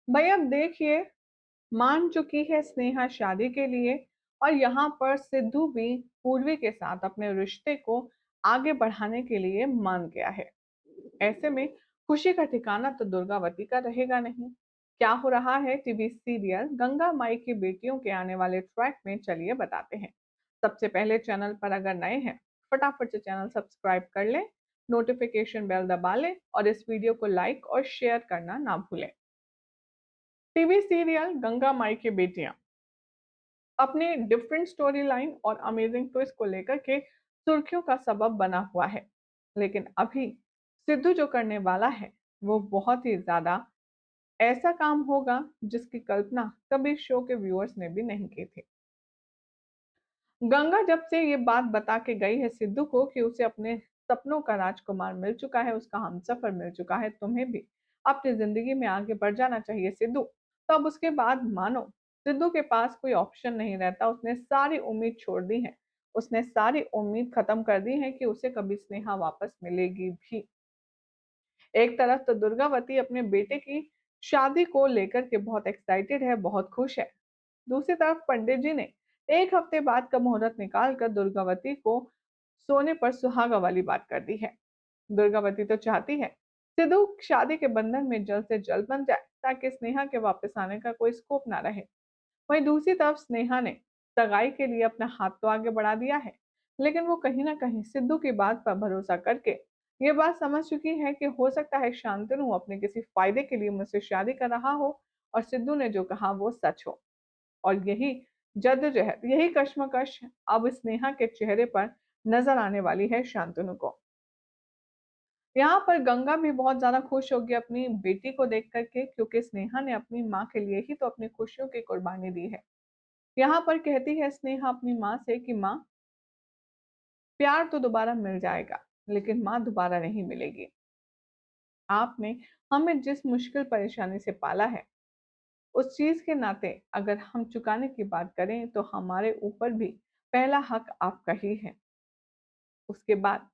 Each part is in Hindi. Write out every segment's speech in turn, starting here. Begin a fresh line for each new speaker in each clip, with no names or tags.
भाई अब देखिए, मान चुकी है स्नेहा शादी के लिए और यहाँ पर सिद्धू भी पूर्वी के साथ अपने रिश्ते को आगे बढ़ाने के लिए मान गया है। ऐसे में खुशी का ठिकाना तो दुर्गावती का रहेगा नहीं। क्या हो रहा है टीवी सीरियल गंगा माई की बेटियों के आने वाले ट्रैक में, चलिए बताते हैं। सबसे पहले चैनल पर अगर नए हैं, फटाफट से चैनल सब्सक्राइब कर लें, नोटिफिकेशन बेल दबा लें और इस वीडियो को लाइक और शेयर करना ना भूलें। टीवी सीरियल गंगा माई की बेटियां अपने डिफरेंट स्टोरी लाइन और अमेजिंग ट्विस्ट को लेकर के सुर्खियों का सबब बना हुआ है। लेकिन अभी सिद्धू जो करने वाला है वो बहुत ही ज्यादा ऐसा काम होगा जिसकी कल्पना कभी शो के व्यूअर्स ने भी नहीं की थी। गंगा जब से ये बात बता के गई है सिद्धू को कि उसे अपने सपनों का राजकुमार मिल चुका है, उसका हमसफर मिल चुका है, तुम्हें भी अपनी जिंदगी में आगे बढ़ जाना चाहिए सिद्धू, तो अब उसके बाद मानो सिद्धू के पास कोई ऑप्शन नहीं रहता। उसने सारी उम्मीद छोड़ दी है, उसने सारी उम्मीद खत्म कर दी है कि उसे कभी स्नेहा वापस मिलेगी भी। एक तरफ तो दुर्गावती अपने बेटे की शादी को लेकर के बहुत एक्साइटेड है, बहुत खुश है। दूसरी तरफ पंडित जी ने एक हफ्ते बाद का मुहूर्त निकाल कर दुर्गावती को सोने पर सुहागा वाली बात कर दी है। दुर्गावती तो चाहती है सिद्धू शादी के बंधन में जल्द से जल्द बन जाए ताकि स्नेहा के वापस आने का कोई स्कोप ना रहे। वहीं दूसरी तरफ स्नेहा ने सगाई के लिए अपना हाथ तो आगे बढ़ा दिया है, लेकिन वो कहीं ना कहीं सिद्धू की बात पर भरोसा करके ये बात समझ चुकी है कि हो सकता है शांतनु अपने किसी फायदे के लिए मुझसे शादी कर रहा हो और सिद्धू ने जो कहा वो सच हो। और यही जद्दोजहद, यही कश्मकश अब स्नेहा के चेहरे पर नजर आने वाली है शांतनु को। यहाँ पर गंगा भी बहुत ज्यादा खुश होगी अपनी बेटी को देख करके, क्योंकि स्नेहा ने अपनी माँ के लिए ही तो अपनी खुशियों की कुर्बानी दी है। यहाँ पर कहती है स्नेहा अपनी माँ से कि माँ, प्यार तो दोबारा मिल जाएगा लेकिन माँ दोबारा नहीं मिलेगी। आपने हमें जिस मुश्किल परेशानी से पाला है उस चीज के नाते अगर हम चुकाने की बात करें तो हमारे ऊपर भी पहला हक आपका ही है। उसके बाद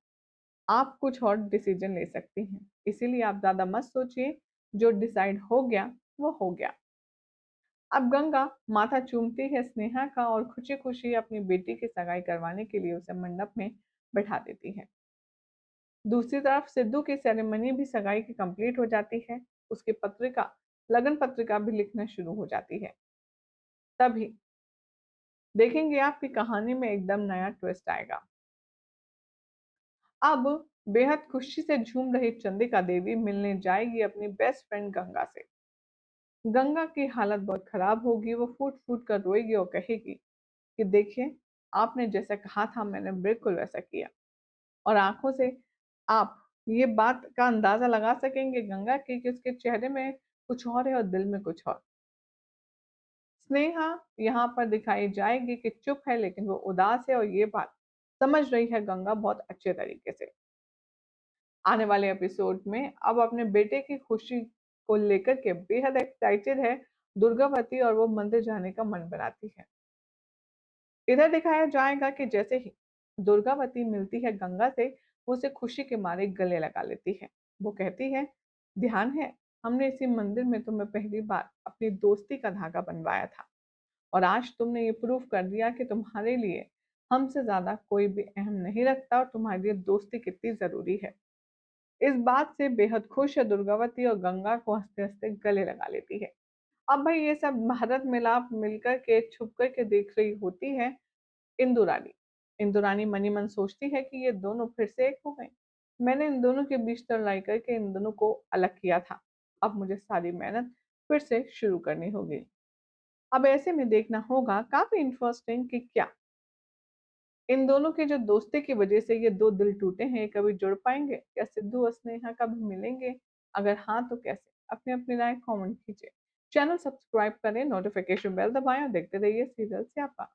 आप कुछ और डिसीजन ले सकती हैं, इसीलिए आप ज्यादा मत सोचिए, जो डिसाइड हो गया वो हो गया। अब गंगा माथा चूमती है स्नेहा का और खुशी खुशी अपनी बेटी की सगाई करवाने के लिए उसे मंडप में बैठा देती है। दूसरी तरफ सिद्धू की सेरेमनी भी सगाई की कंप्लीट हो जाती है। उसकी पत्रिका, लगन पत्रिका भी लिखना शुरू हो जाती है। तभी देखेंगे आपकी कहानी में एकदम नया ट्विस्ट आएगा। अब बेहद खुशी से झूम रही चंदिका देवी मिलने जाएगी अपनी बेस्ट फ्रेंड गंगा से। गंगा की हालत बहुत खराब होगी, वो फूट फूट कर रोएगी और कहेगी कि देखिए, आपने जैसा कहा था मैंने बिल्कुल वैसा किया। और आंखों से आप ये बात का अंदाजा लगा सकेंगे गंगा की कि उसके चेहरे में कुछ और है और दिल में कुछ और। स्नेहा यहाँ पर दिखाई जाएगी कि चुप है लेकिन वो उदास है और ये बात समझ रही है गंगा बहुत अच्छे तरीके से। आने वाले एपिसोड में अब अपने बेटे की खुशी को लेकर के बेहद एक्साइटेड है दुर्गावती और वो मंदिर जाने का मन बनाती है। इधर दिखाया जाएगा कि जैसे ही दुर्गावती मिलती है गंगा से, वो उसे खुशी के मारे गले लगा लेती है। वो कहती है, ध्यान है, हमने इसी मंदिर में तुम्हें पहली बार अपनी दोस्ती का धागा बनवाया था और आज तुमने ये प्रूव कर दिया कि तुम्हारे लिए हमसे ज्यादा कोई भी अहम नहीं रखता और तुम्हारे लिए दोस्ती कितनी जरूरी है। इस बात से बेहद खुश है दुर्गावती और गंगा को हंसते हंसते गले लगा लेती है। अब भाई ये सब भारत मिलाप मिलकर के छुप कर के देख रही होती है इंदुरानी। इंदुरानी मनी मन सोचती है कि ये दोनों फिर से एक हो गए। मैंने इन दोनों के बीच तो लड़ाई करके इन दोनों को अलग किया था, अब मुझे सारी मेहनत फिर से शुरू करनी होगी। अब ऐसे में देखना होगा काफी इंटरेस्टिंग कि क्या इन दोनों की जो दोस्ती की वजह से ये दो दिल टूटे हैं कभी जुड़ पाएंगे, क्या सिद्धू और स्नेहा कभी मिलेंगे? अगर हाँ तो कैसे? अपनी अपनी राय कमेंट कीजिए। चैनल सब्सक्राइब करें, नोटिफिकेशन बेल दबाएं और देखते रहिए सीरियल स्यापा।